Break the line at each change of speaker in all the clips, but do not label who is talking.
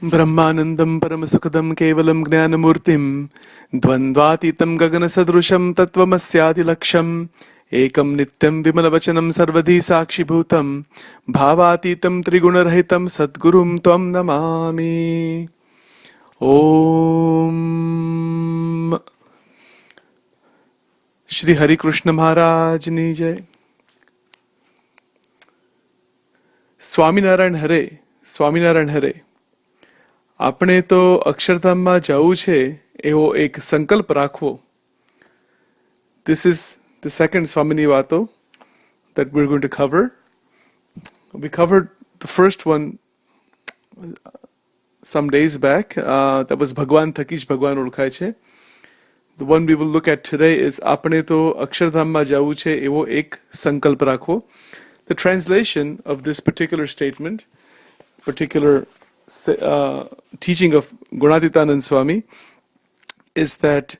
Brahmanandam Paramasukadam Kevalam Jnanamurtim Dvandvatitam Gaganasadrusham Tatvamasyadi Laksham Ekam Nityam Vimalavachanam Sarvadhi Sakshibhutam Bhavatitam Trigunarahitam Sadgurum Tvam Namami. Om Shri Hari Krishna Maharaj Ni Jai. Swaminarayan Hare, Swaminarayan Hare. આપણે તો અક્ષરધામમાં જવું છે એવો એક સંકલ્પ રાખવો. This is the second Swamini Vato that we're going to cover. We covered the first one some days back. That was Bhagwan Thakish Bhagwan ઓળખાય છે. The one we will look at today is આપણે તો અક્ષરધામમાં જવું છે એવો એક સંકલ્પ રાખવો. The translation of this particular statement, particular teaching of Gunatitanand Swami, is that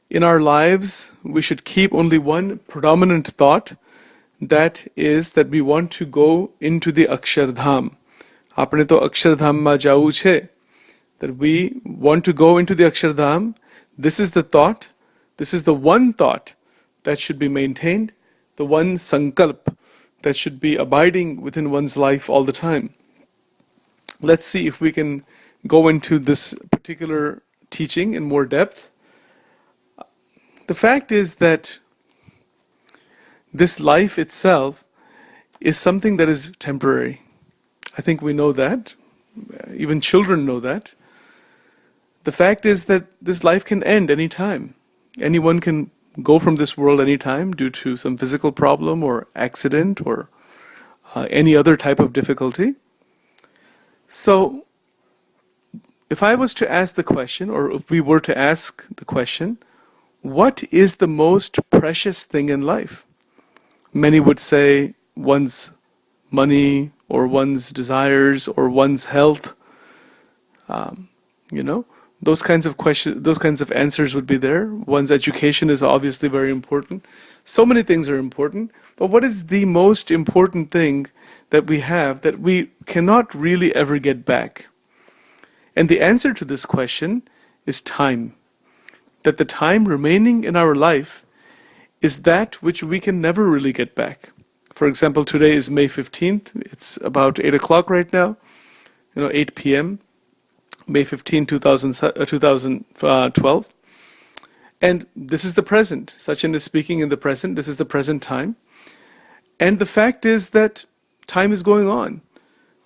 in our lives we should keep only one predominant thought, that is that we want to go into the Akshardham. Apne to Akshardham ma jau che, that we want to go into the Akshardham. This is the thought, this is the one thought that should be maintained, the one sankalp that should be abiding within one's life all the time. Let's see if we can go into this particular teaching in more depth. The fact is that this life itself is something that is temporary. I think we know that. Even children know that. The fact is that this life can end any time. Anyone can go from this world any time due to some physical problem or accident or any other type of difficulty. So, if I was to ask the question, or if we were to ask the question, what is the most precious thing in life? Many would say one's money, or one's desires, or one's health. Those kinds of questions, those kinds of answers would be there. One's education is obviously very important. So many things are important. But what is the most important thing that we have that we cannot really ever get back? And the answer to this question is time. That the time remaining in our life is that which we can never really get back. For example, today is May 15th. It's about 8 o'clock right now. 8 p.m. May 15, 2012. And this is the present. Sachin is speaking in the present. This is the present time. And the fact is that time is going on.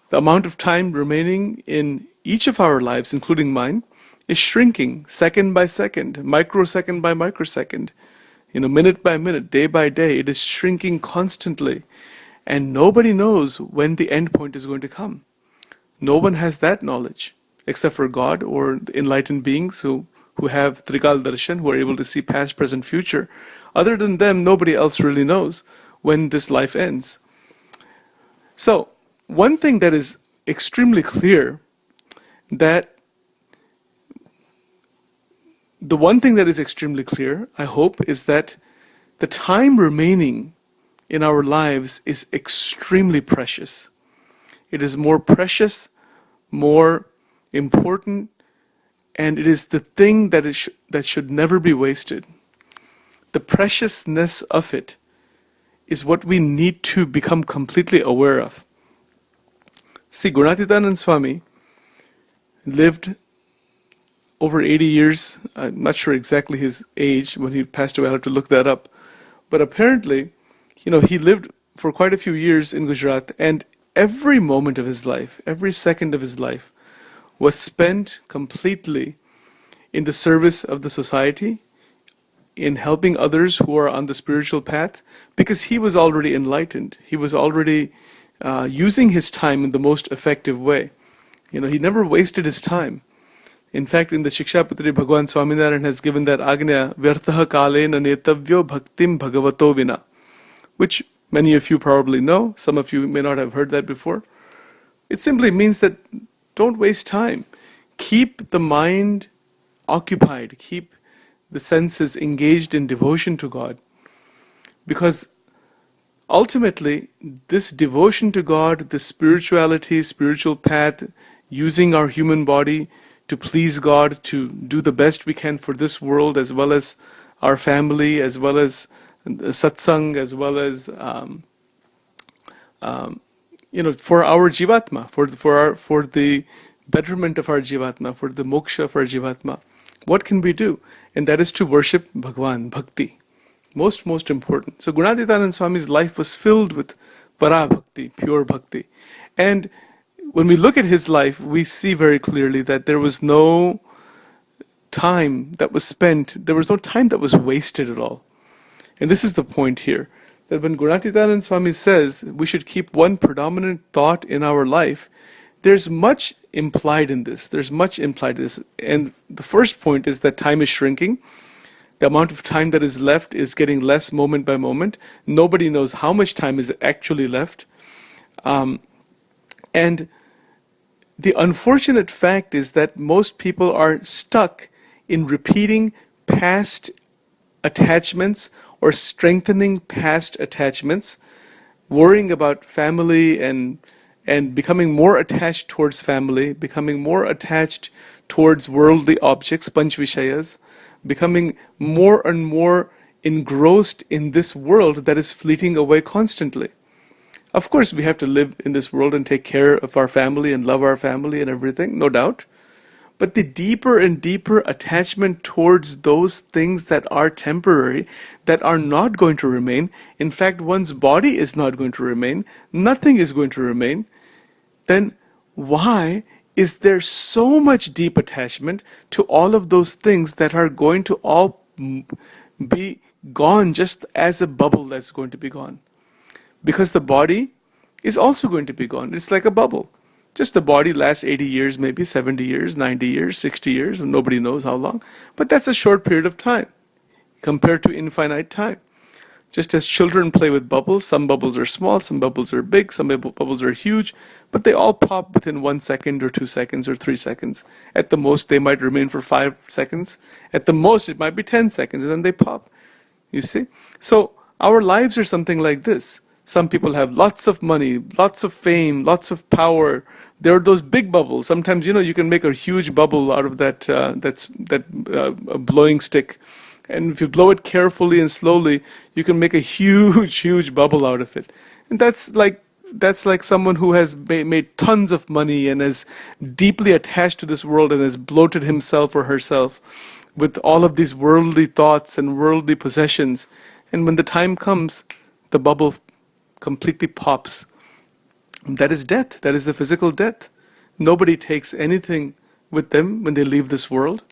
The amount of time remaining in each of our lives, including mine, is shrinking second by second, microsecond by microsecond, minute by minute, day by day. It is shrinking constantly. And nobody knows when the end point is going to come. No one has that knowledge, except for God or the enlightened beings who have Trikal Darshan, who are able to see past, present, future. Other than them, nobody else really knows when this life ends. So, one thing that is extremely clear, I hope, is that the time remaining in our lives is extremely precious. It is more precious, more important, and it is the thing that should never be wasted. The preciousness of it is what we need to become completely aware of. See, Gunatitanand Swami lived over 80 years. I'm not sure exactly his age when he passed away. I'll have to look that up. But apparently, he lived for quite a few years in Gujarat, and every moment of his life, every second of his life, was spent completely in the service of the society, in helping others who are on the spiritual path, because he was already enlightened. He was already using his time in the most effective way. He never wasted his time. In fact, in the Shikshapatri, Bhagwan Swaminarayan has given that Agnya, Vyartha Kalena Netavyo Bhaktim Bhagavato Vina, which many of you probably know. Some of you may not have heard that before. It simply means that don't waste time. Keep the mind occupied. Keep the senses engaged in devotion to God. Because ultimately, this devotion to God, this spirituality, spiritual path, using our human body to please God, to do the best we can for this world, as well as our family, as well as satsang, as well as for our jivatma, for the betterment of our jivatma, for the moksha of our jivatma. What can we do? And that is to worship Bhagwan, bhakti. Most important. So Gunatitanand Swami's life was filled with para bhakti, pure bhakti. And when we look at his life, we see very clearly that there was no time that was spent, there was no time that was wasted at all. And this is the point here, that when Gunatitanand Swami says we should keep one predominant thought in our life, there's much implied in this. There's much implied in this. And the first point is that time is shrinking. The amount of time that is left is getting less moment by moment. Nobody knows how much time is actually left. And the unfortunate fact is that most people are stuck in repeating past attachments or strengthening past attachments, worrying about family and becoming more attached towards family, becoming more attached towards worldly objects, panch vishayas, becoming more and more engrossed in this world that is fleeting away constantly. Of course, we have to live in this world and take care of our family and love our family and everything, no doubt. But the deeper and deeper attachment towards those things that are temporary, that are not going to remain, in fact, one's body is not going to remain, nothing is going to remain, then why is there so much deep attachment to all of those things that are going to all be gone just as a bubble that's going to be gone? Because the body is also going to be gone. It's like a bubble. Just the body lasts 80 years, maybe 70 years, 90 years, 60 years, nobody knows how long. But that's a short period of time compared to infinite time. Just as children play with bubbles, some bubbles are small, some bubbles are big, some bubbles are huge, but they all pop within 1 second or 2 seconds or 3 seconds. At the most, they might remain for 5 seconds. At the most, it might be 10 seconds, and then they pop. You see? So our lives are something like this. Some people have lots of money, lots of fame, lots of power. There are those big bubbles. Sometimes, you can make a huge bubble out of that blowing stick. And if you blow it carefully and slowly, you can make a huge bubble out of it. And that's like someone who has made tons of money and is deeply attached to this world and has bloated himself or herself with all of these worldly thoughts and worldly possessions. And when the time comes, the bubble completely pops. That is death. That is the physical death. Nobody takes anything with them when they leave this world.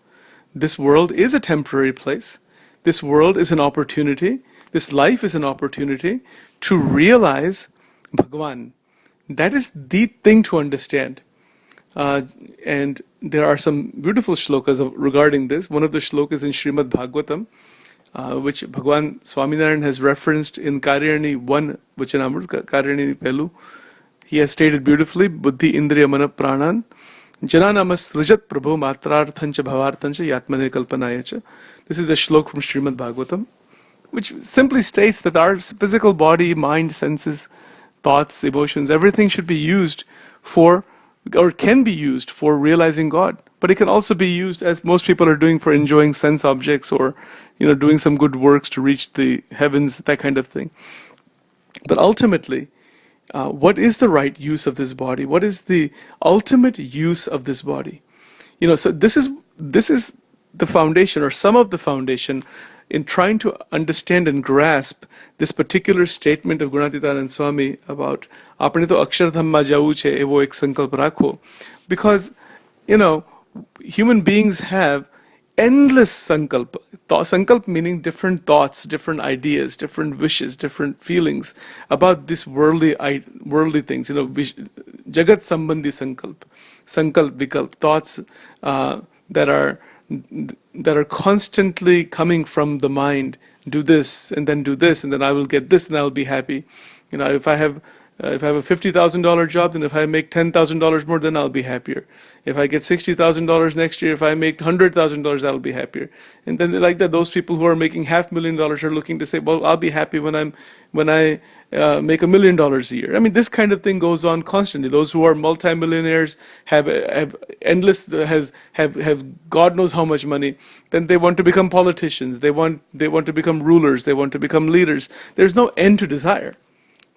This world is a temporary place. This world is an opportunity. This life is an opportunity to realize Bhagwan. That is the thing to understand. And there are some beautiful shlokas regarding this. One of the shlokas in Srimad Bhagavatam, which Bhagwan Swaminarayan has referenced in Karyani 1 Vachanamrut, Karyani Pelu. He has stated beautifully, Buddhi Indriya Mana Pranan, Jananamas Rujat Prabhu Matrarthancha Bhavarthancha Yatmane Kalpanayacha. This is a shlok from Srimad Bhagavatam, which simply states that our physical body, mind, senses, thoughts, emotions, everything should be used for, or can be used for realizing God. But it can also be used, as most people are doing, for enjoying sense objects or, doing some good works to reach the heavens, that kind of thing. But ultimately, what is the right use of this body? What is the ultimate use of this body? So this is the foundation, or some of the foundation, in trying to understand and grasp this particular statement of Gunatitanand Swami about apne to akshardhamma jau che evo ek sankalp rakho. Because, human beings have endless sankalp. Sankalp meaning different thoughts, different ideas, different wishes, different feelings about these worldly things. Jagat sambandhi sankalp vikalp, thoughts that are constantly coming from the mind. Do this, and then I will get this, and I will be happy. If I have If I have a $50,000 job, then if I make $10,000 more, then I'll be happier. If I get $60,000 next year, if I make $100,000, I'll be happier. And then like that, those people who are making $500,000 are looking to say, well, I'll be happy when I make $1 million a year. I mean, this kind of thing goes on constantly. Those who are multimillionaires have endless, have God knows how much money. Then they want to become politicians. They want to become rulers. They want to become leaders. There's no end to desire.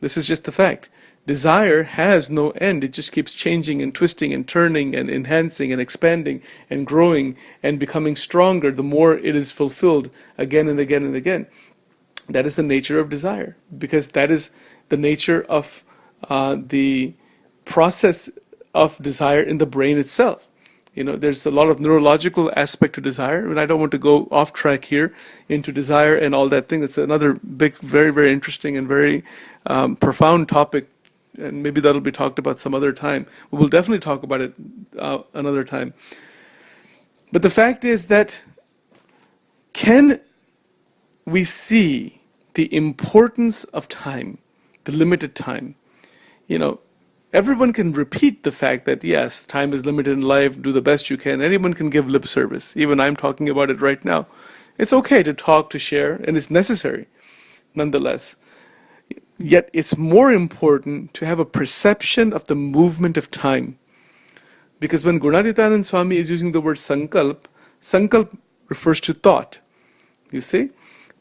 This is just the fact. Desire has no end. It just keeps changing and twisting and turning and enhancing and expanding and growing and becoming stronger the more it is fulfilled again and again and again. That is the nature of desire, because that is the nature of the process of desire in the brain itself. You know, there's a lot of neurological aspect to desire, and I don't want to go off track here into desire and all that thing. That's another big, very, very interesting and very profound topic, and maybe that'll be talked about some other time. We will definitely talk about it another time. But the fact is that can we see the importance of time, the limited time? You know, everyone can repeat the fact that, yes, time is limited in life, do the best you can. Anyone can give lip service. Even I'm talking about it right now. It's okay to talk, to share, and it's necessary, nonetheless. Yet it's more important to have a perception of the movement of time. Because when Gunatitanand Swami is using the word sankalp, sankalp refers to thought. You see?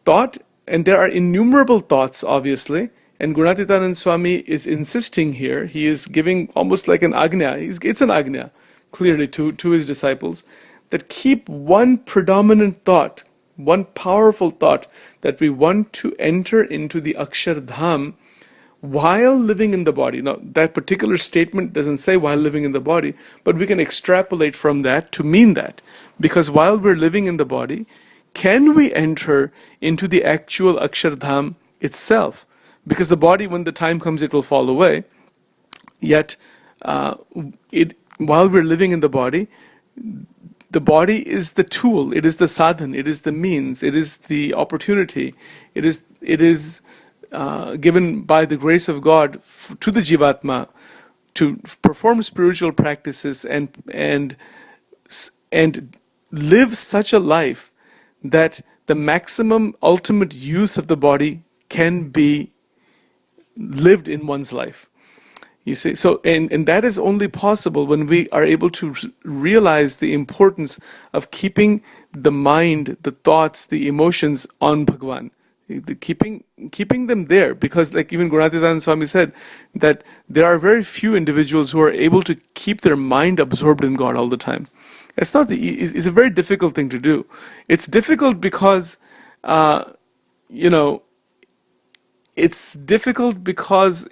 Thought, and there are innumerable thoughts, obviously, and Gunatitanand Swami is insisting here, he is giving almost like an agnya, it's an agnya, clearly to his disciples, that keep one predominant thought, one powerful thought, that we want to enter into the Akshardham while living in the body. Now, that particular statement doesn't say while living in the body, but we can extrapolate from that to mean that. Because while we're living in the body, can we enter into the actual Akshardham itself? Because the body, when the time comes, it will fall away. Yet, while we're living in the body is the tool, it is the sadhan, it is the means, it is the opportunity, it is given by the grace of God to the Jivatma to perform spiritual practices and live such a life that the maximum ultimate use of the body can be lived in one's life. You see, so and that is only possible when we are able to realize the importance of keeping the mind, the thoughts, the emotions on Bhagwan. Keeping them there, because like even Gunatitanand Swami said that there are very few individuals who are able to keep their mind absorbed in God all the time. It's a very difficult thing to do. It's difficult because it's difficult because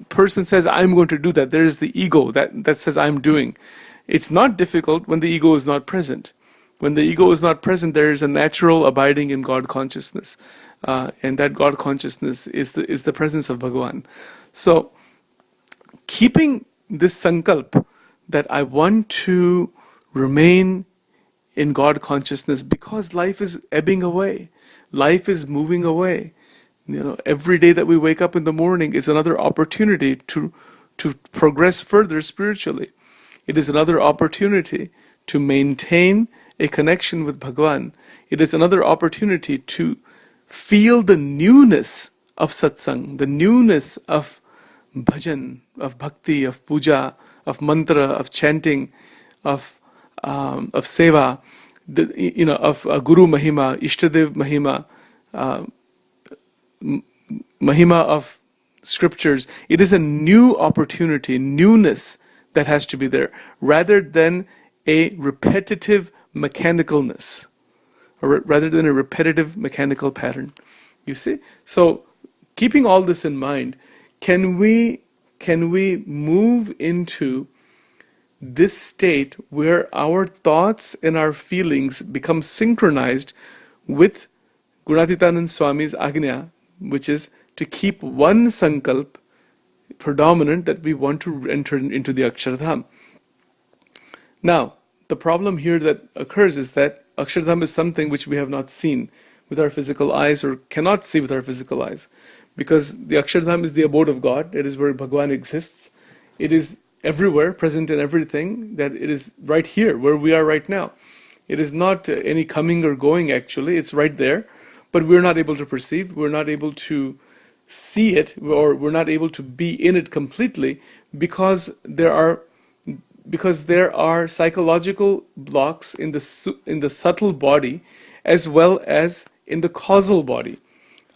person says, I'm going to do that. There is the ego that says I'm doing. It's not difficult when the ego is not present. When the ego is not present, there is a natural abiding in God consciousness. And that God consciousness is the presence of Bhagavan. So, keeping this sankalp that I want to remain in God consciousness because life is ebbing away. Life is moving away. You know, every day that we wake up in the morning is another opportunity to progress further spiritually. It is another opportunity to maintain a connection with Bhagavan. It is another opportunity to feel the newness of satsang, the newness of bhajan, of bhakti, of puja, of mantra, of chanting, of seva, of guru mahima, ishtadev mahima, mahima of scriptures. It is a new opportunity, newness that has to be there, rather than a repetitive mechanicalness, or rather than a repetitive mechanical pattern. You see? So, keeping all this in mind, can we move into this state where our thoughts and our feelings become synchronized with Gunatitanand Swami's Agnya, which is to keep one sankalp predominant, that we want to enter into the Akshardham. Now, the problem here that occurs is that Akshardham is something which we have not seen with our physical eyes, or cannot see with our physical eyes. because the Akshardham is the abode of God. It is where Bhagwan exists. It is everywhere, present in everything, that it is right here, where we are right now. It is not any coming or going, actually. It's right there, but we're not able to perceive. We're not able to see it, or we're not able to be in it completely, because there are psychological blocks in the subtle body as well as in the causal body.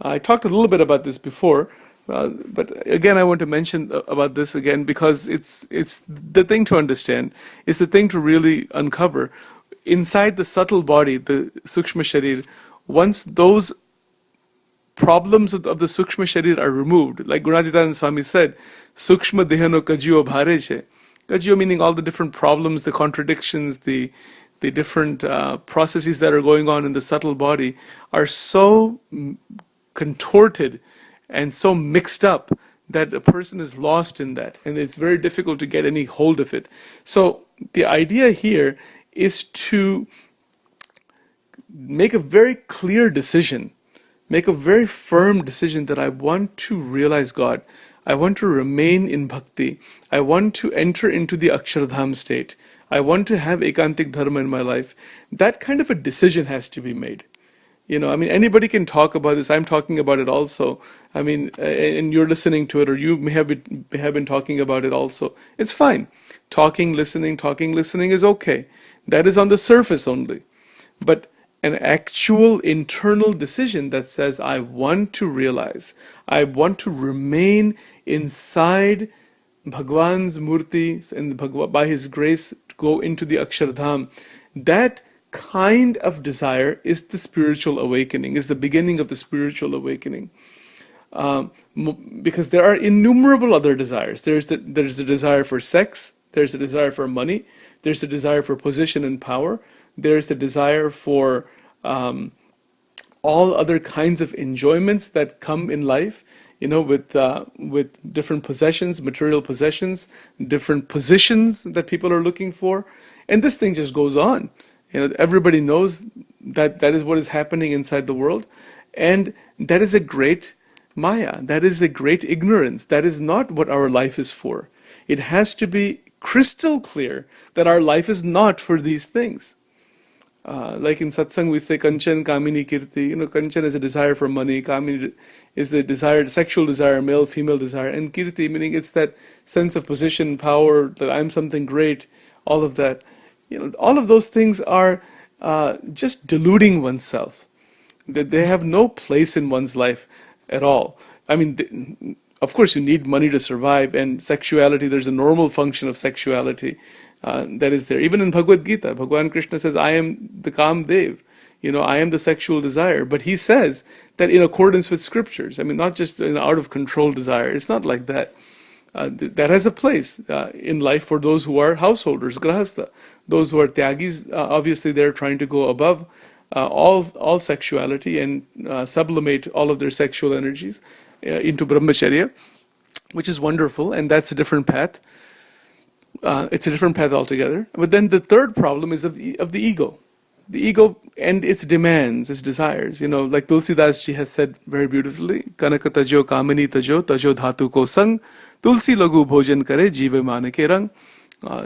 I talked a little bit about this before, but again I want to mention about this again, because it's the thing to understand. It's the thing to really uncover. Inside the subtle body, the Sukshma Sharir, once those problems of the Sukshma Sharir are removed, like Gunatitanand Swami said, Sukshma Dehano Kajiyo Bhareche. Kajiyo meaning all the different problems, the contradictions, the different processes that are going on in the subtle body are so contorted and so mixed up that a person is lost in that, and it's very difficult to get any hold of it. So the idea here is to make a very clear decision, make a very firm decision that I want to realize God. I want to remain in bhakti. I want to enter into the Akshardham state. I want to have ekantik dharma in my life. That kind of a decision has to be made. Anybody can talk about this. I'm talking about it also. And you're listening to it, or you may have been talking about it also. It's fine. Talking, listening is okay. That is on the surface only. But an actual internal decision that says, I want to realize, I want to remain inside Bhagwan's murti, and by his grace to go into the Akshardham, that kind of desire is the spiritual awakening, is the beginning of the spiritual awakening. Because there are innumerable other desires. There's the desire for sex, there's the desire for money, there's the desire for position and power, there's the desire for all other kinds of enjoyments that come in life, with different possessions, material possessions, different positions that people are looking for, and this thing just goes on. Everybody knows that is what is happening inside the world, and that is a great maya. That is a great ignorance. That is not what our life is for. It has to be crystal clear that our life is not for these things. Like in satsang we say kanchan, kamini, kirti. Kanchan is a desire for money, kamini is the sexual desire, male, female desire, and kirti meaning it's that sense of position, power, that I'm something great, all of that. All of those things are just deluding oneself. That they have no place in one's life at all. Of course you need money to survive, and sexuality, there's a normal function of sexuality that is there. Even in Bhagavad Gita, Bhagwan Krishna says, I am the Kam Dev, I am the sexual desire. But he says that in accordance with scriptures, not just an out of control desire. It's not like that. That has a place in life for those who are householders, grahastha. Those who are tyagis, obviously they're trying to go above all sexuality and sublimate all of their sexual energies into brahmacharya, which is wonderful, and that's a different path. It's a different path altogether. But then the third problem is of the ego. The ego and its demands, its desires. Like Tulsidas Ji has said very beautifully, Kanaka tajo kamini tajo dhatu ko sang, Tulsi lagu bhojan kare jiva manake rang.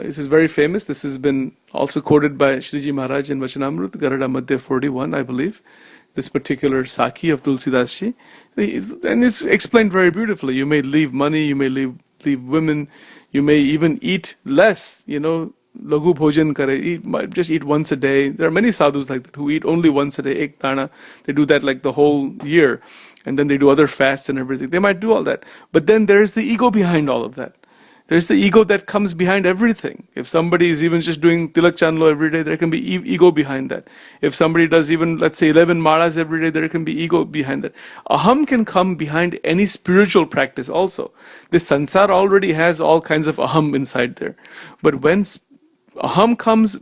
This is very famous. This has been also quoted by Shriji Maharaj in Vachanamrut, Garada Madhya 41, I believe. This particular Sakhi of Tulsidas Ji. And it's explained very beautifully. You may leave money, you may leave women, you may even eat less, Lagu bhojan kare, just eat once a day. There are many sadhus like that who eat only once a day, ek dana. They do that like the whole year. And then they do other fasts and everything. They might do all that. But then there's the ego behind all of that. There's the ego that comes behind everything. If somebody is even just doing tilak chanlo every day, there can be ego behind that. If somebody does even, let's say, 11 malas every day, there can be ego behind that. Aham can come behind any spiritual practice also. This sansar already has all kinds of aham inside there. But when aham comes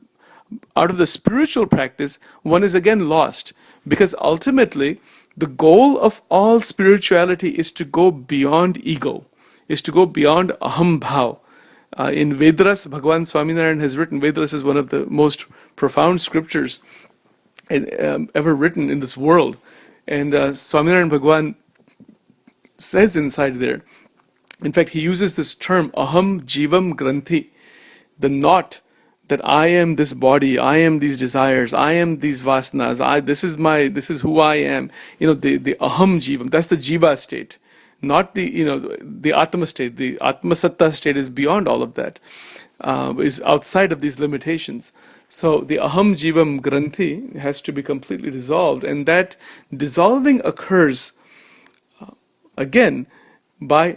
out of the spiritual practice, one is again lost. Because ultimately, the goal of all spirituality is to go beyond ego, is to go beyond aham bhav. In Vedras, Bhagwan Swaminarayan has written, Vedras is one of the most profound scriptures ever written in this world. And Swaminarayan Bhagwan says inside there. In fact, he uses this term, aham jivam granthi, the knot, that I am this body, I am these desires, I am these vasanas, this is who I am. The aham jivam, that's the jiva state, not the atma state. The atma satta state is beyond all of that, is outside of these limitations. So the aham jivam granthi has to be completely dissolved, and that dissolving occurs again by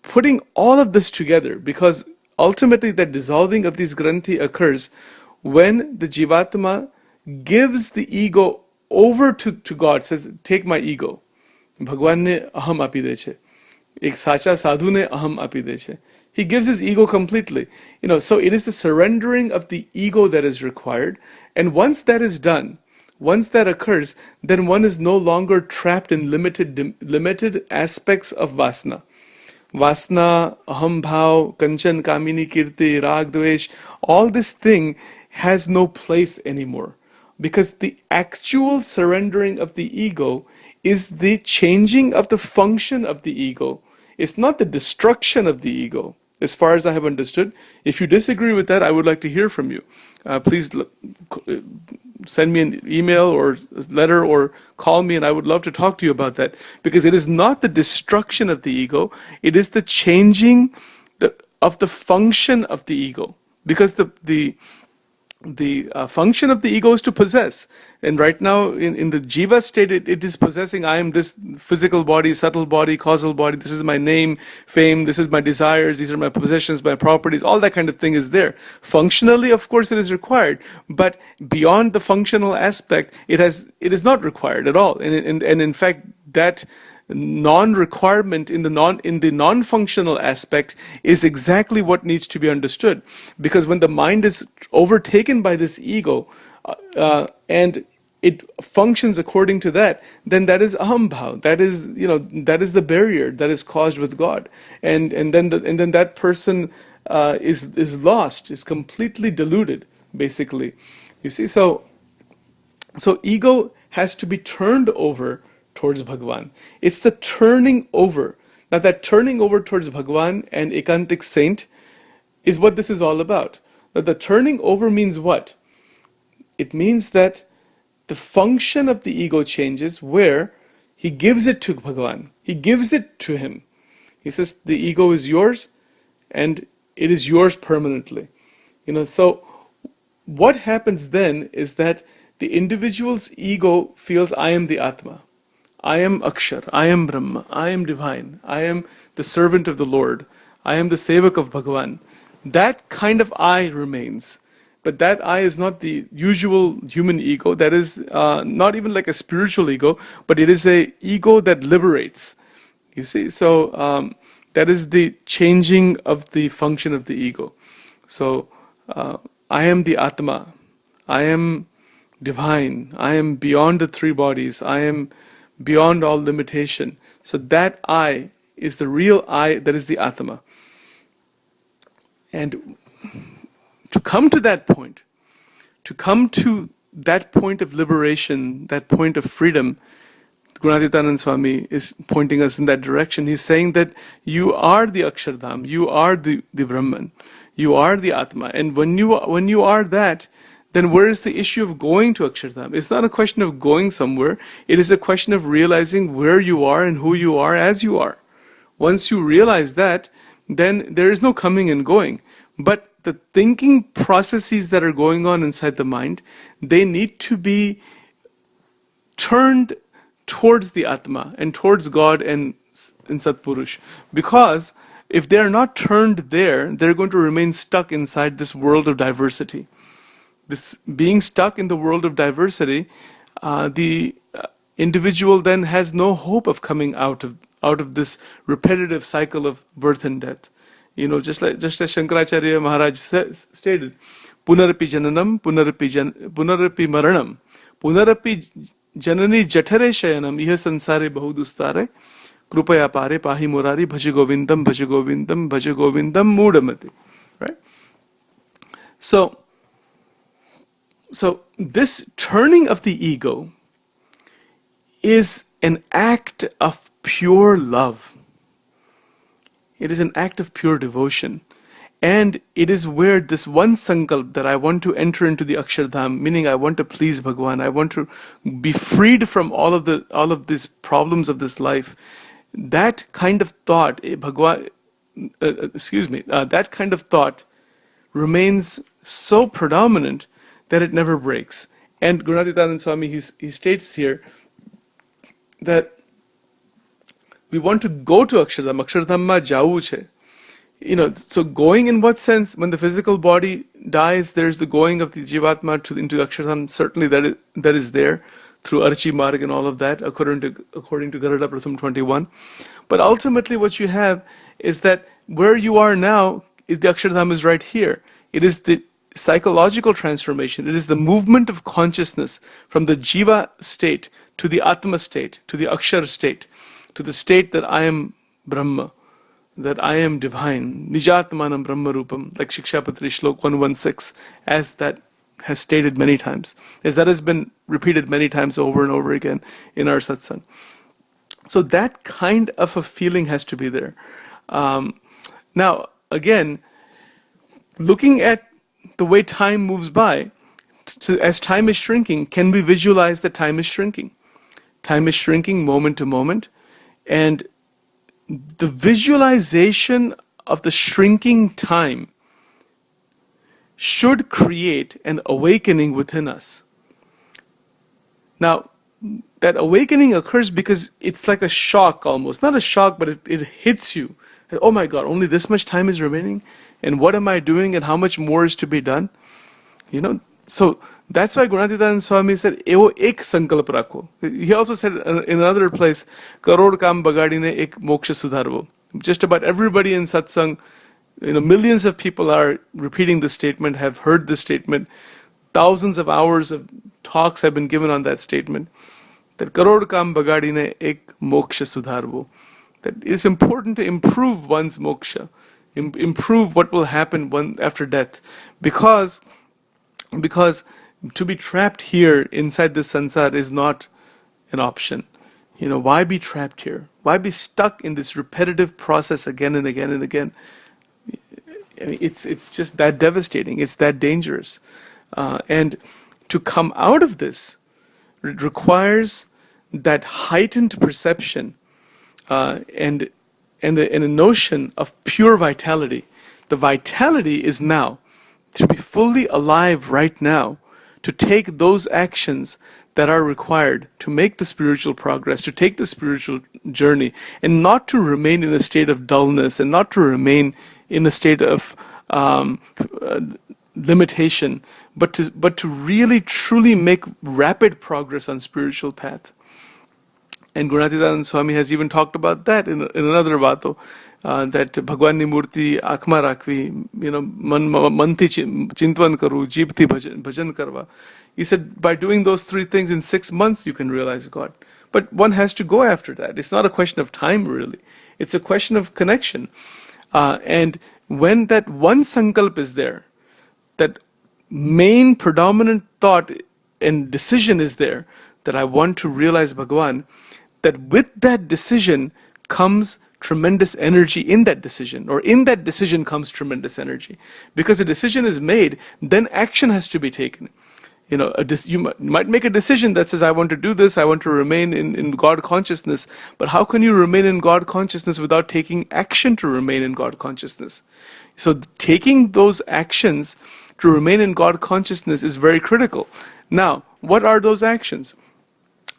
putting all of this together, because ultimately that dissolving of these granthi occurs when the jivatma gives the ego over to God, says, take my ego. Bhagwan ne aham api de che. Ek sacha sadhu ne aham api de che. He gives his ego completely. So it is the surrendering of the ego that is required. And once that is done, once that occurs, then one is no longer trapped in limited aspects of vasana. Vasana, aham bhav, kanchan, kamini, kirti, rag, dvesh, all this thing has no place anymore. Because the actual surrendering of the ego is the changing of the function of the ego. It's not the destruction of the ego, as far as I have understood. If you disagree with that, I would like to hear from you. Please send me an email or letter or call me, and I would love to talk to you about that. Because it is not the destruction of the ego, it is the changing of the function of the ego. Because the function of the ego is to possess. And right now, in the jiva state, it is possessing. I am this physical body, subtle body, causal body. This is my name, fame. This is my desires. These are my possessions, my properties. All that kind of thing is there. Functionally, of course, it is required. But beyond the functional aspect, it is not required at all. And in fact, that non-requirement in the non-functional aspect is exactly what needs to be understood. Because when the mind is overtaken by this ego, and it functions according to that, then that is aham bhav. That is the barrier that is caused with God, and then that person is lost, is completely deluded, basically. You see, so ego has to be turned over towards Bhagwan. It's the turning over. Now that turning over towards Bhagwan and Ekantik Saint is what this is all about. Now the turning over means what? It means that the function of the ego changes, where he gives it to Bhagwan. He gives it to him. He says the ego is yours and it is yours permanently. So what happens then is that the individual's ego feels, I am the Atma. I am Akshar, I am Brahma, I am divine, I am the servant of the Lord, I am the sevak of Bhagavan. That kind of I remains. But that I is not the usual human ego. That is not even like a spiritual ego, but it is a ego that liberates. You see, so that is the changing of the function of the ego. So I am the Atma, I am divine, I am beyond the three bodies, I am beyond all limitation. So that I is the real I, that is the Atma. And to come to that point of liberation, that point of freedom, Gunatitanand Swami is pointing us in that direction. He's saying that you are the Akshardham, you are the Brahman, you are the Atma. And when you are that, then where is the issue of going to Akshardham? It's not a question of going somewhere. It is a question of realizing where you are and who you are as you are. Once you realize that, then there is no coming and going. But the thinking processes that are going on inside the mind, they need to be turned towards the Atma and towards God and Satpurush. Because if they are not turned there, they're going to remain stuck inside this world of diversity. This being stuck in the world of diversity, the individual then has no hope of coming out of this repetitive cycle of birth and death. Just as Shankaracharya Maharaj stated, Punarapi jananam, punarapi maranam, punarapi janani jathare shayanam, iha sansare bahudustare, krupaya pare pahi murari, bhaja govindam, bhaja govindam, bhaja govindam, mudamati. Right? So this turning of the ego is an act of pure love. It is an act of pure devotion. And it is where this one sankalp that I want to enter into the Akshardham, meaning I want to please Bhagwan, I want to be freed from all of these problems of this life. That kind of thought, that kind of thought remains so predominant that it never breaks. And Gunatitanand Swami, he states here that we want to go to Akshardham. Akshardhamma jau che. So going in what sense? When the physical body dies, there's the going of the Jivatma into Akshardham. Certainly that is there through Archi Marg and all of that, according to Garuda Pratham 21. But ultimately what you have is that where you are now is the Akshardham is right here. It is the psychological transformation. It is the movement of consciousness from the Jiva state to the Atma state, to the Akshar state, to the state that I am Brahma, that I am divine, Nijatmanam Brahma Rupam, like Shikshapatri Shlok 116, as that has stated many times, as that has been repeated many times over and over again in our satsang. So that kind of a feeling has to be there. Now, again, looking at the way time moves by, as time is shrinking, can we visualize that time is shrinking? Time is shrinking moment to moment, and the visualization of the shrinking time should create an awakening within us. Now, that awakening occurs because it's like a shock almost. Not a shock, but it hits you. Oh my God, only this much time is remaining? And what am I doing and how much more is to be done? So that's why Gunatitanand Swami said, Evo ek sankalp rakho. He also said in another place, Karod kam bagadine ek moksha sudharvo. Just about everybody in satsang, millions of people are repeating this statement, have heard this statement. Thousands of hours of talks have been given on that statement. That Karod kam bagadine ek moksha sudharvo. That it is important to improve one's moksha, improve what will happen after death, because to be trapped here inside this sansar is not an option. Why be trapped here? Why be stuck in this repetitive process again and again and again? It's just that devastating. It's that dangerous. And to come out of this, it requires that heightened perception and a notion of pure vitality. The vitality is now to be fully alive right now, to take those actions that are required to make the spiritual progress, to take the spiritual journey, and not to remain in a state of dullness, and not to remain in a state of limitation, but to really truly make rapid progress on spiritual path. And Gunatitanand Swami has even talked about that in another Vato, that Bhagwan ni Murti Akhma Rakvi, manti chintvan karu, jibti bhajan karva. He said, by doing those three things in 6 months, you can realize God. But one has to go after that. It's not a question of time, really. It's a question of connection. And when that one sankalp is there, that main predominant thought and decision is there, that I want to realize Bhagwan, that with that decision comes tremendous energy in that decision, or in that decision comes tremendous energy. Because a decision is made, then action has to be taken. You might make a decision that says, I want to do this, I want to remain in God consciousness, but how can you remain in God consciousness without taking action to remain in God consciousness? So taking those actions to remain in God consciousness is very critical. Now, what are those actions?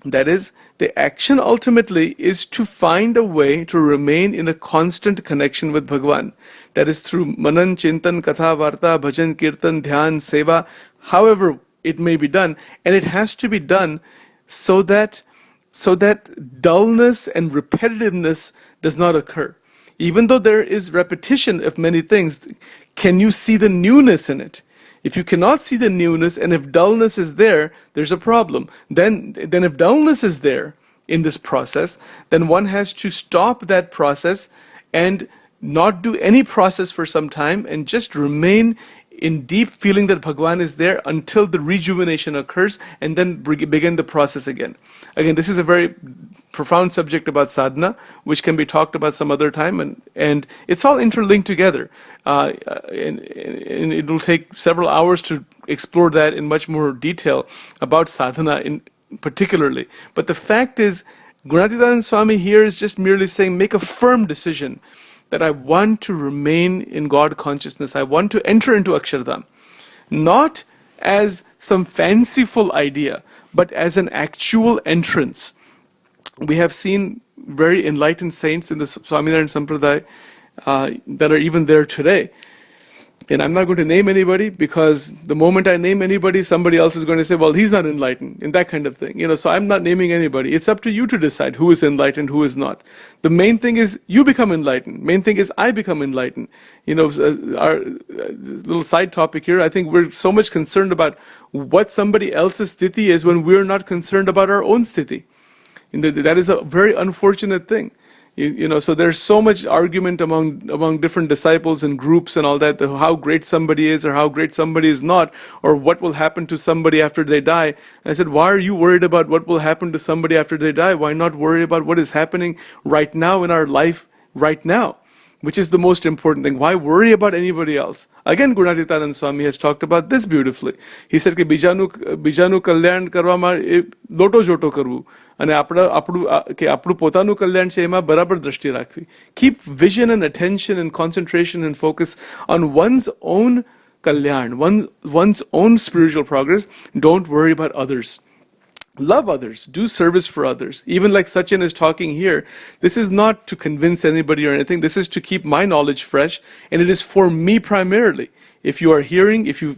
That is, the action ultimately is to find a way to remain in a constant connection with Bhagwan. That is through manan, chintan, katha, varta, bhajan, kirtan, dhyan, seva, however it may be done. And it has to be done so that dullness and repetitiveness does not occur. Even though there is repetition of many things, can you see the newness in it? If you cannot see the newness, and if dullness is there, there's a problem. Then if dullness is there in this process, then one has to stop that process and not do any process for some time and just remain in deep feeling that Bhagwan is there until the rejuvenation occurs, and then begin the process again. Again, this is a very profound subject about sadhana, which can be talked about some other time, and it's all interlinked together. And it will take several hours to explore that in much more detail about sadhana in particularly. But the fact is, Gunatitanand Swami here is just merely saying, make a firm decision that I want to remain in God consciousness. I want to enter into Akshardham. Not as some fanciful idea, but as an actual entrance. We have seen very enlightened saints in the Swaminarayan Sampradaya that are even there today. And I'm not going to name anybody, because the moment I name anybody, somebody else is going to say, well, he's not enlightened, and that kind of thing. So I'm not naming anybody. It's up to you to decide who is enlightened, who is not. The main thing is you become enlightened. Main thing is I become enlightened. Our little side topic here, I think we're so much concerned about what somebody else's sthiti is when we're not concerned about our own sthiti. And that is a very unfortunate thing. So there's so much argument among different disciples and groups and all that, how great somebody is or how great somebody is not, or what will happen to somebody after they die. And I said, why are you worried about what will happen to somebody after they die? Why not worry about what is happening right now in our life right now? Which is the most important thing. Why worry about anybody else? Again, Gunatitanand Swami has talked about this beautifully. He said, Bijanu kalyan karwa ma loto joto karvu. And apdu potanu kalyan છે એમાં બરાબર દ્રષ્ટિ રાખવી. Keep vision and attention and concentration and focus on one's own kalyan, one's own spiritual progress. Don't worry about others. Love others, do service for others. Even like Sachin is talking here, this is not to convince anybody or anything. This is to keep my knowledge fresh, and it is for me primarily. If you are hearing, if you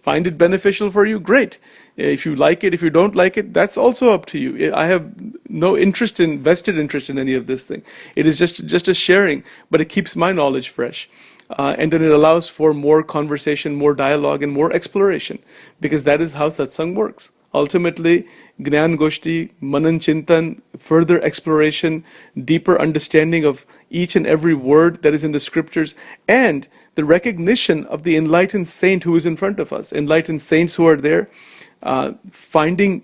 find it beneficial for you, great. If you like it, if you don't like it, that's also up to you. I have no vested interest in any of this thing. It is just a sharing, but it keeps my knowledge fresh. And then it allows for more conversation, more dialogue, and more exploration, because that is how satsang works. Ultimately, Gnan Goshti, Manan Chintan, further exploration, deeper understanding of each and every word that is in the scriptures, and the recognition of the enlightened saint who is in front of us, enlightened saints who are there. Finding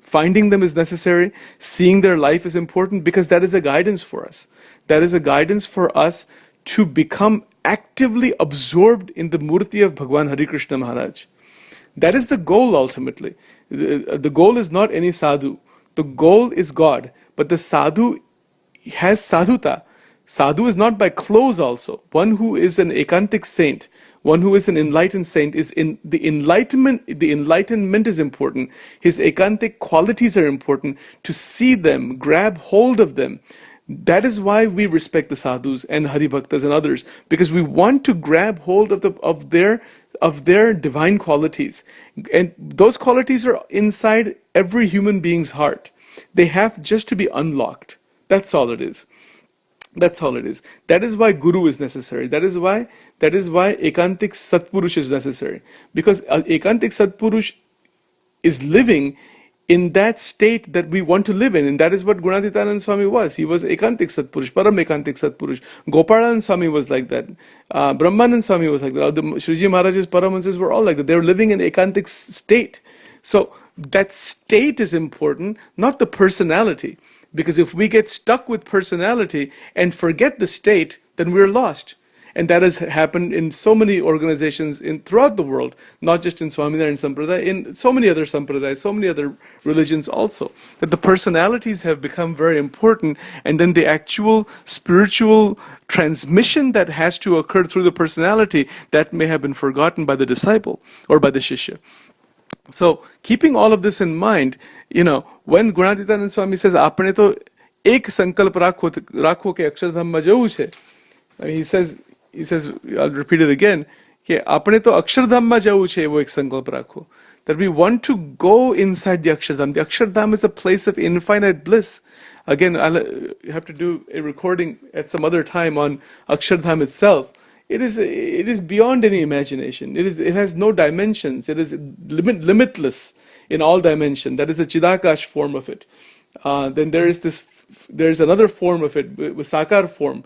them is necessary. Seeing their life is important, because that is a guidance for us. That is a guidance for us to become actively absorbed in the Murti of Bhagwan Hari Krishna Maharaj. That is the goal ultimately. The goal is not any sadhu. The goal is God. But the sadhu has sadhuta. Sadhu is not by clothes also. One who is an ekantic saint, one who is an enlightened saint, is in the enlightenment. The enlightenment is important. His ekantic qualities are important. To see them, grab hold of them. That is why we respect the sadhus and Hari Bhaktas and others, because we want to grab hold of their divine qualities. And those qualities are inside every human being's heart. They have just to be unlocked. That's all it is. That's all it is. That is why Guru is necessary. That is why Ekantik Satpurush is necessary. Because Ekantik Satpurush is living in that state that we want to live in. And that is what Gunatitanand Swami was. He was Ekantik Satpurush, Param Ekantik Satpurush. Gopalanand Swami was like that. Brahmanand Swami was like that. The Shriji Maharaj's Paramahanses were all like that. They were living in Ekantik state. So that state is important, not the personality. Because if we get stuck with personality and forget the state, then we're lost. And that has happened in so many organizations throughout the world, not just in Swaminarayan Sampradaya, in so many other Sampradayas, so many other religions also. That the personalities have become very important, and then the actual spiritual transmission that has to occur through the personality, that may have been forgotten by the disciple or by the Shishya. So, keeping all of this in mind, when Gunatitanand Swami says, "Apne to ek sankalp rakho ke akshardham ma jaun chhe," he says, I'll repeat it again, कि आपने तो अक्षरधाम में जाऊ छे वो एक संकल्प राखो. That we want to go inside the Akshardham. The Akshardham is a place of infinite bliss. Again, I'll have to do a recording at some other time on Akshardham itself. It is beyond any imagination. It has no dimensions. It is limitless in all dimension. That is the Chidakash form of it. Then there's another form of it, with Sakar form.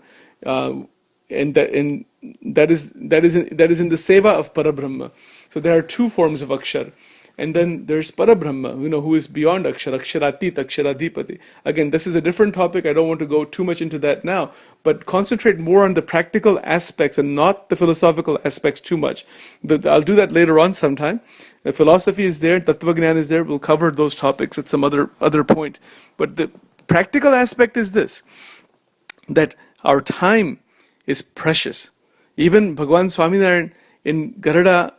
that is in the seva of Parabrahma. So there are two forms of Akshar. And then there's Parabrahma, who is beyond Akshar, Aksharatit, Aksharadhipati. Again, this is a different topic. I don't want to go too much into that now, but concentrate more on the practical aspects and not the philosophical aspects too much. I'll do that later on sometime. The philosophy is there, Tattva Gnan is there. We'll cover those topics at some other point. But the practical aspect is this, that our time is precious. Even Bhagwan Swaminarayan in Garada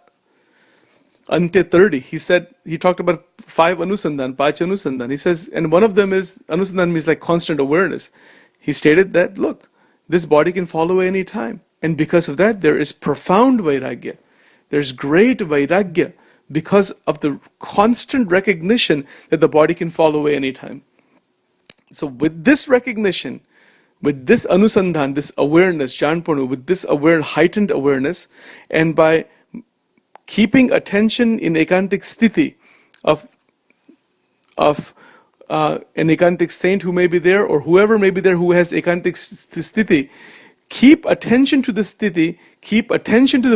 Ante 30, he talked about 5 Anusandhan, Pach Anusandhan. He says, and one of them is, Anusandhan means like constant awareness. He stated that, look, this body can fall away any time. And because of that, there is profound Vairagya. There's great Vairagya because of the constant recognition that the body can fall away any time. So with this recognition, with this Anusandhan, this awareness, Janpanu, with this heightened awareness, and by keeping attention in ekantik sthiti of an ekantik saint who may be there, or whoever may be there who has ekantik sthiti, keep attention to the sthiti, keep attention to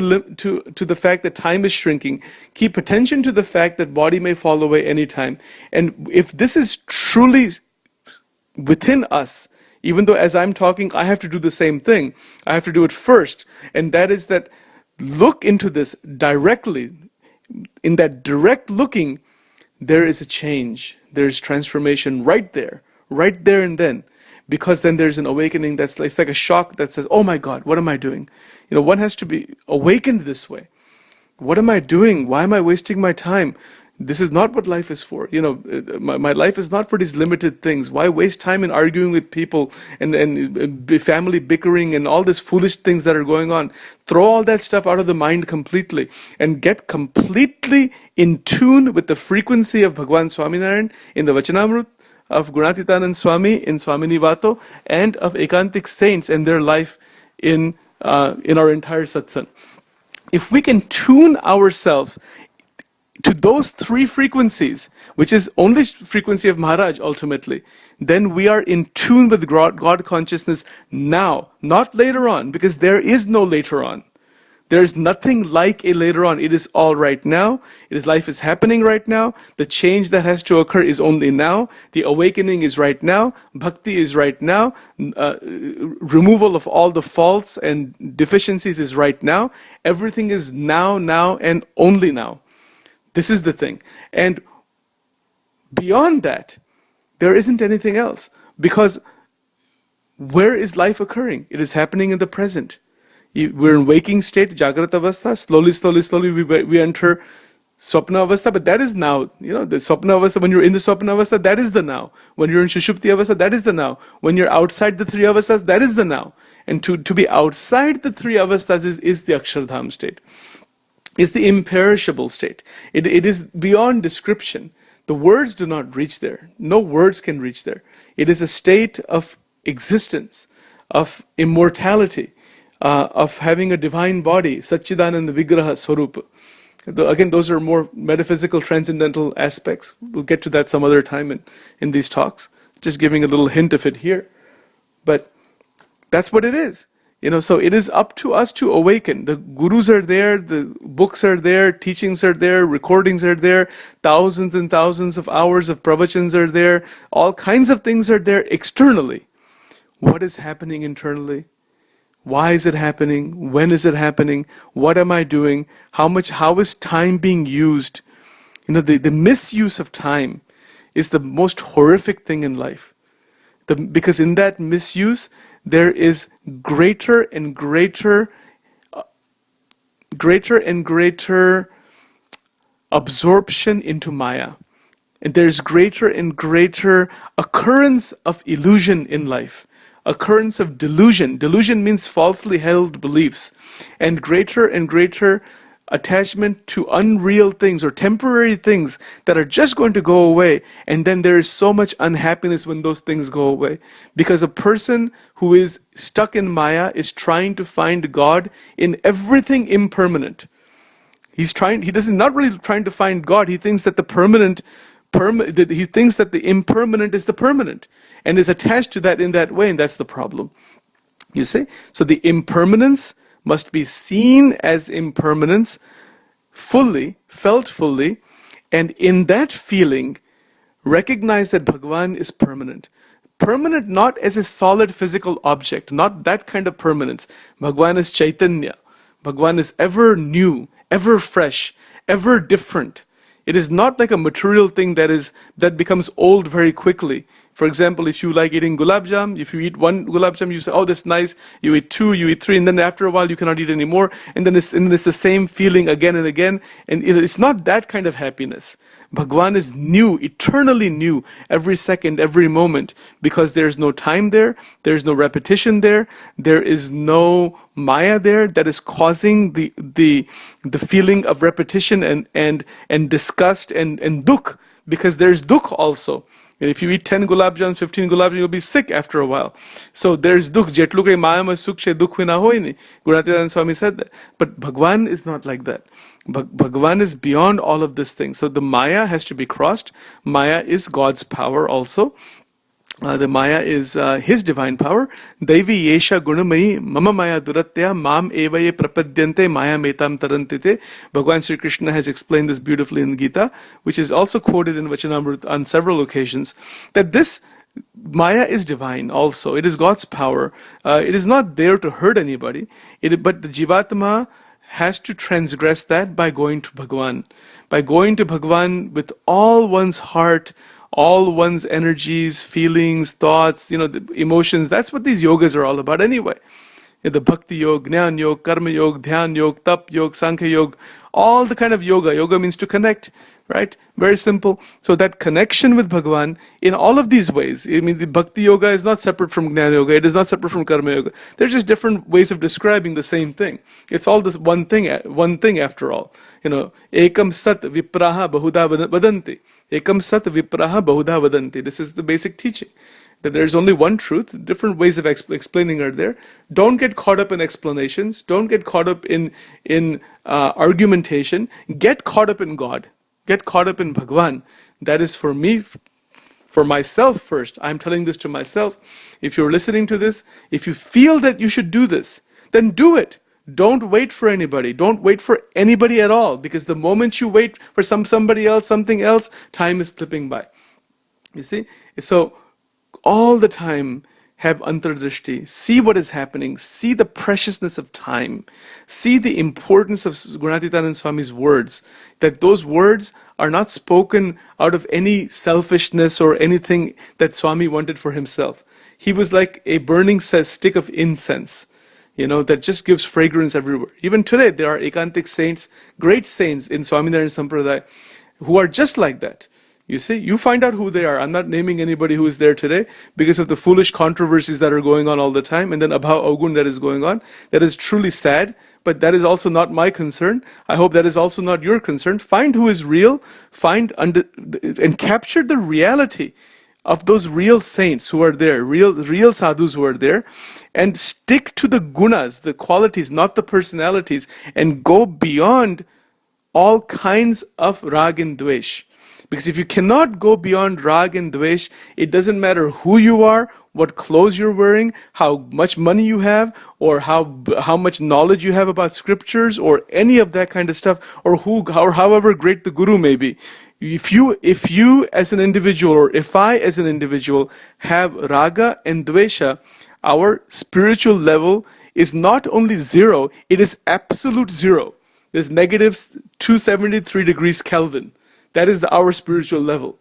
the fact that time is shrinking, keep attention to the fact that body may fall away anytime. And if this is truly within us, even though as I'm talking, I have to do the same thing, I have to do it first, and that is that look into this directly. In that direct looking, there is a change. There is transformation right there and then. Because then there's an awakening it's like a shock that says, oh my God, what am I doing? One has to be awakened this way. What am I doing? Why am I wasting my time? This is not what life is for. My life is not for these limited things. Why waste time in arguing with people and family bickering and all these foolish things that are going on? Throw all that stuff out of the mind completely and get completely in tune with the frequency of Bhagwan Swaminarayan in the Vachanamrut, of Gunatitanand Swami in Swamini Vato, and of Ekantik saints and their life in our entire satsang. If we can tune ourselves to those 3 frequencies, which is only frequency of Maharaj ultimately, then we are in tune with God consciousness now, not later on, because there is no later on. There is nothing like a later on. It is all right now. Life is happening right now. The change that has to occur is only now. The awakening is right now. Bhakti is right now. Removal of all the faults and deficiencies is right now. Everything is now, and only now. This is the thing. And beyond that, there isn't anything else. Because where is life occurring? It is happening in the present. We're in waking state, Jagrata Avastha. Slowly we enter Swapna Avastha, but that is now. The Swapna Avastha, when you're in the Swapna Avastha, that is the now. When you're in Shushupti Avastha, that is the now. When you're outside the 3 Avasthas, that is the now. And to be outside the 3 Avasthas is the Akshardham state. Is the imperishable state. It is beyond description. The words do not reach there. No words can reach there. It is a state of existence, of immortality, of having a divine body, Satchidananda Vigraha Swarupa. Again, those are more metaphysical, transcendental aspects. We'll get to that some other time in these talks. Just giving a little hint of it here. But that's what it is. So it is up to us to awaken. The gurus are there, the books are there, teachings are there, recordings are there, thousands and thousands of hours of pravachans are there, all kinds of things are there externally. What is happening internally? Why is it happening? When is it happening? What am I doing? How is time being used? The misuse of time is the most horrific thing in life. Because in that misuse, there is greater and greater absorption into Maya. And there's greater and greater occurrence of illusion in life. Occurrence of delusion. Delusion means falsely held beliefs. And greater attachment to unreal things or temporary things that are just going to go away. And then there is so much unhappiness when those things go away. Because a person who is stuck in Maya is trying to find God in everything impermanent. He's not really trying to find God. He thinks that he thinks that the impermanent is the permanent and is attached to that in that way, and that's the problem. You see? So the impermanence must be seen as impermanence fully, felt fully, and in that feeling, recognize that Bhagavan is permanent. Permanent not as a solid physical object, not that kind of permanence. Bhagavan is Chaitanya. Bhagavan is ever new, ever fresh, ever different. It is not like a material thing that becomes old very quickly. For example, if you like eating gulab jam, if you eat one gulab jam, you say, oh, that's nice. You eat two, you eat three, and then after a while you cannot eat anymore. And then it's the same feeling again and again. And it's not that kind of happiness. Bhagavan is new, eternally new, every second, every moment, because there's no time there, there's no repetition there, there is no maya there that is causing the feeling of repetition and disgust and dukh, because there's dukh also. And if you eat 10 gulab jams, 15 gulab jams, you'll be sick after a while. So there's dukh. Jetlu ke maya ma sukh she dukh na hoy ni. Gunatitanand Swami said that. But Bhagavan is not like that. Bhagavan is beyond all of this thing. So the maya has to be crossed. Maya is God's power also. The maya is his divine power. Daivi yesha gunamayi mama maya duratya mam evaye prapadyante maya metam tarantite. Bhagavan Sri Krishna has explained this beautifully in Gita, which is also quoted in Vachanamrut on several occasions, that this maya is divine also. It is God's power. It is not there to hurt anybody. But the Jivatma has to transgress that by going to Bhagavan. By going to Bhagavan with all one's heart, all one's energies, feelings, thoughts, the emotions. That's what these yogas are all about anyway. The Bhakti Yoga, Jnana Yoga, Karma Yoga, Dhyan Yoga, Tap Yoga, Sankhya Yoga, all the kind of yoga. Yoga means to connect, right? Very simple. So that connection with Bhagavan in all of these ways. I mean, the Bhakti Yoga is not separate from Jnana Yoga. It is not separate from Karma Yoga. They're just different ways of describing the same thing. It's all this one thing after all. Ekam Sat Vipraha Bahuda Vadanti. Ekam Sat Vipraha Bahuda Vadanti. This is the basic teaching. That there's only one truth. Different ways of explaining are there. Don't get caught up in explanations. Don't get caught up in argumentation. Get caught up in God. Get caught up in Bhagavan. That is for me, for myself first. I'm telling this to myself. If you're listening to this, if you feel that you should do this, then do it. Don't wait for anybody. Don't wait for anybody at all. Because the moment you wait for somebody else, something else, time is slipping by. You see? So, all the time have antardrishti, see what is happening, see the preciousness of time, see the importance of Gunatitanand Swami's words, that those words are not spoken out of any selfishness or anything that Swami wanted for himself. He was like a burning stick of incense, that just gives fragrance everywhere. Even today, there are ekantic saints, great saints in Swaminarayan Sampradaya, who are just like that. You see, you find out who they are. I'm not naming anybody who is there today because of the foolish controversies that are going on all the time, and then Abhav Agun that is going on. That is truly sad, but that is also not my concern. I hope that is also not your concern. Find who is real, and capture the reality of those real saints who are there, real sadhus who are there, and stick to the gunas, the qualities, not the personalities, and go beyond all kinds of rag and dvesh. Because if you cannot go beyond rag and dvesh, it doesn't matter who you are, what clothes you're wearing, how much money you have, or how much knowledge you have about scriptures, or any of that kind of stuff, or however great the guru may be. If you as an individual, or if I as an individual have raga and dvesha, our spiritual level is not only zero, it is absolute zero. There's negative 273 degrees Kelvin. That is our spiritual level.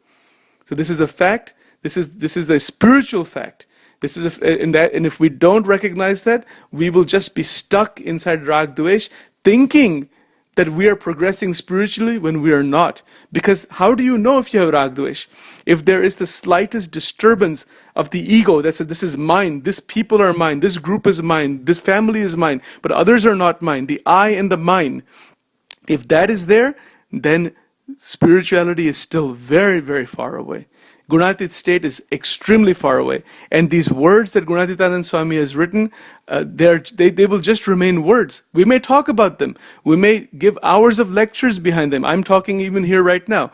So this is a fact. This is a spiritual fact. And if we don't recognize that, we will just be stuck inside rag dvesh, thinking that we are progressing spiritually when we are not. Because how do you know if you have rag dvesh? If there is the slightest disturbance of the ego that says, this is mine, this people are mine, this group is mine, this family is mine, but others are not mine, the I and the mine. If that is there, then spirituality is still very, very far away. Gunatit state is extremely far away. And these words that Gunatitanand Swami has written, they will just remain words. We may talk about them. We may give hours of lectures behind them. I'm talking even here right now.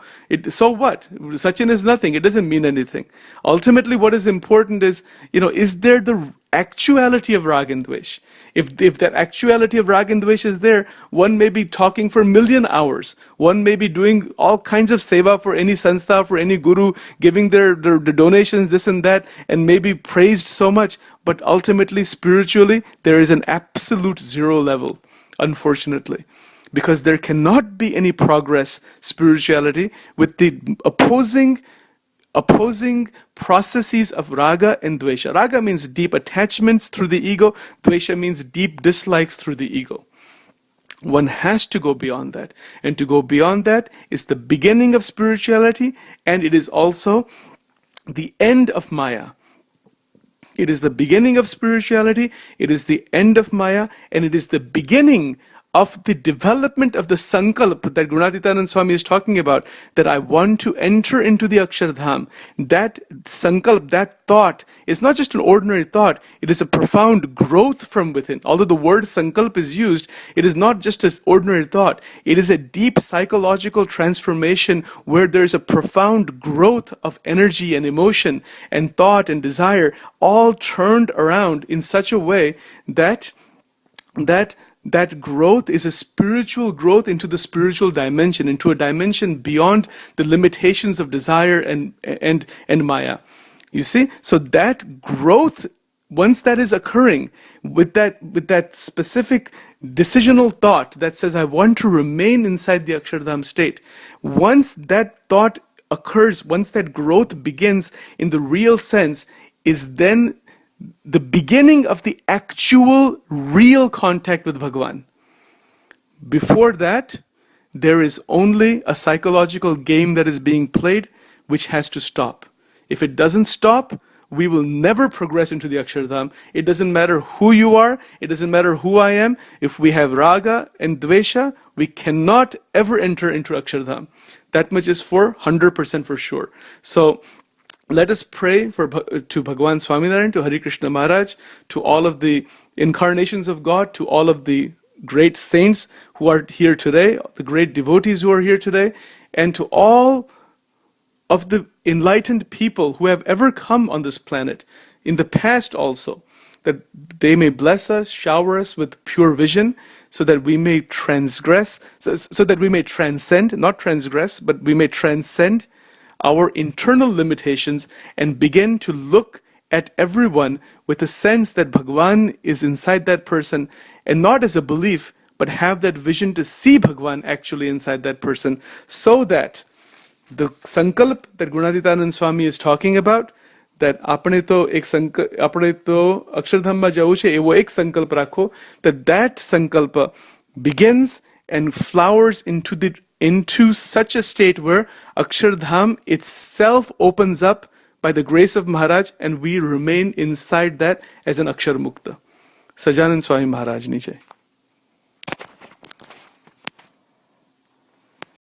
So what? Sachin is nothing. It doesn't mean anything. Ultimately, what is important is there the actuality of Rag and Dvesh. If that actuality of Rag and Dvesh is there, one may be talking for 1,000,000 hours. One may be doing all kinds of seva for any sanstha, for any guru, giving their donations, this and that, and may be praised so much. But ultimately, spiritually, there is an absolute zero level, unfortunately. Because there cannot be any progress, spirituality, with the opposing processes of raga and dvesha. Raga means deep attachments through the ego. Dvesha means deep dislikes through the ego. One has to go beyond that. And to go beyond that is the beginning of spirituality, and it is also the end of Maya. It is the beginning of spirituality, it is the end of Maya, and it is the beginning of the development of the sankalp that Gunatitanand Swami is talking about, that I want to enter into the Akshardham. That sankalp, that thought, is not just an ordinary thought, it is a profound growth from within. Although the word sankalp is used, it is not just an ordinary thought, it is a deep psychological transformation where there is a profound growth of energy and emotion and thought and desire, all turned around in such a way that growth is a spiritual growth into the spiritual dimension, into a dimension beyond the limitations of desire and Maya. You see? So that growth, once that is occurring, with that specific decisional thought that says, I want to remain inside the Akshardham state, once that thought occurs, once that growth begins in the real sense, is then the beginning of the actual real contact with Bhagavan. Before that, there is only a psychological game that is being played, which has to stop. If it doesn't stop, we will never progress into the Akshardham. It doesn't matter who you are, it doesn't matter who I am. If we have raga and dvesha, we cannot ever enter into Akshardham. That much is 100% for sure. So let us pray to Bhagavan Swaminarayan, to Hari Krishna Maharaj, to all of the incarnations of God, to all of the great saints who are here today, the great devotees who are here today, and to all of the enlightened people who have ever come on this planet, in the past also, that they may bless us, shower us with pure vision, so that we may transgress, so that we may transcend, not transgress, but we may transcend our internal limitations and begin to look at everyone with a sense that Bhagavan is inside that person, and not as a belief, but have that vision to see Bhagavan actually inside that person, so that the sankalp that Gunatitanand Swami is talking about, that apne to akshardham ma jau che evo ek sankalp rakho, that sankalpa begins and flowers into such a state where Akshardham itself opens up by the grace of Maharaj, and we remain inside that as an Akshar Mukta. Sajanand Swami Maharaj Ni Jai.